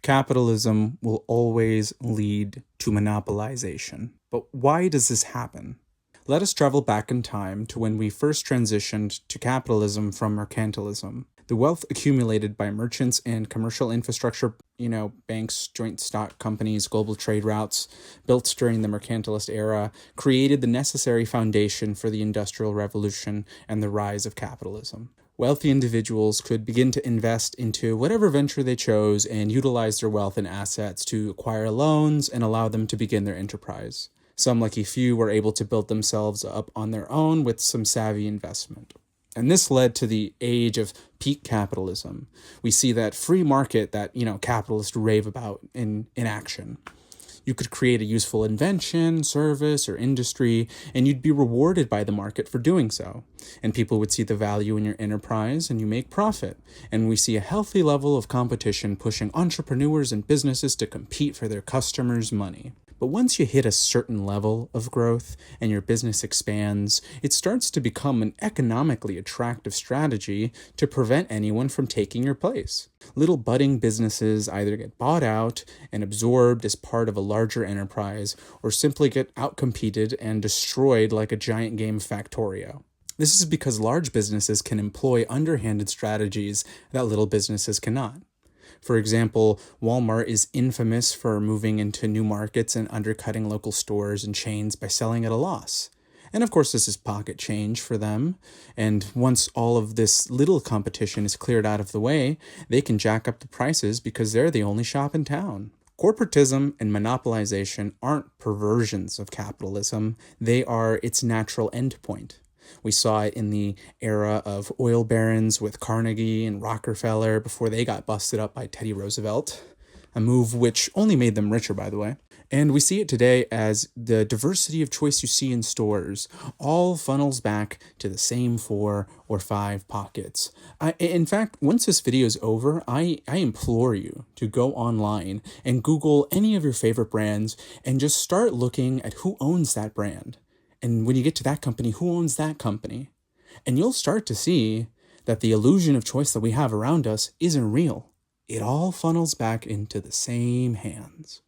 Capitalism will always lead to monopolization. But why does this happen? Let us travel back in time to when we first transitioned to capitalism from mercantilism. The wealth accumulated by merchants and commercial infrastructure, banks, joint stock companies, global trade routes, built during the mercantilist era, created the necessary foundation for the Industrial Revolution and the rise of capitalism. Wealthy individuals could begin to invest into whatever venture they chose and utilize their wealth and assets to acquire loans and allow them to begin their enterprise. Some lucky few were able to build themselves up on their own with some savvy investment. And this led to the age of peak capitalism. We see that free market that, capitalists rave about in action. You could create a useful invention, service, or industry, and you'd be rewarded by the market for doing so. And people would see the value in your enterprise, and you make profit. And we see a healthy level of competition pushing entrepreneurs and businesses to compete for their customers' money. But once you hit a certain level of growth and your business expands, it starts to become an economically attractive strategy to prevent anyone from taking your place. Little budding businesses either get bought out and absorbed as part of a larger enterprise, or simply get outcompeted and destroyed like a giant game Factorio. This is because large businesses can employ underhanded strategies that little businesses cannot. For example, Walmart is infamous for moving into new markets and undercutting local stores and chains by selling at a loss. And of course, this is pocket change for them. And once all of this little competition is cleared out of the way, they can jack up the prices because they're the only shop in town. Corporatism and monopolization aren't perversions of capitalism. They are its natural endpoint. We saw it in the era of oil barons with Carnegie and Rockefeller before they got busted up by Teddy Roosevelt, a move which only made them richer, by the way. And we see it today as the diversity of choice you see in stores all funnels back to the same 4 or 5 pockets. In fact, once this video is over, I implore you to go online and Google any of your favorite brands and just start looking at who owns that brand. And when you get to that company, who owns that company? And you'll start to see that the illusion of choice that we have around us isn't real. It all funnels back into the same hands.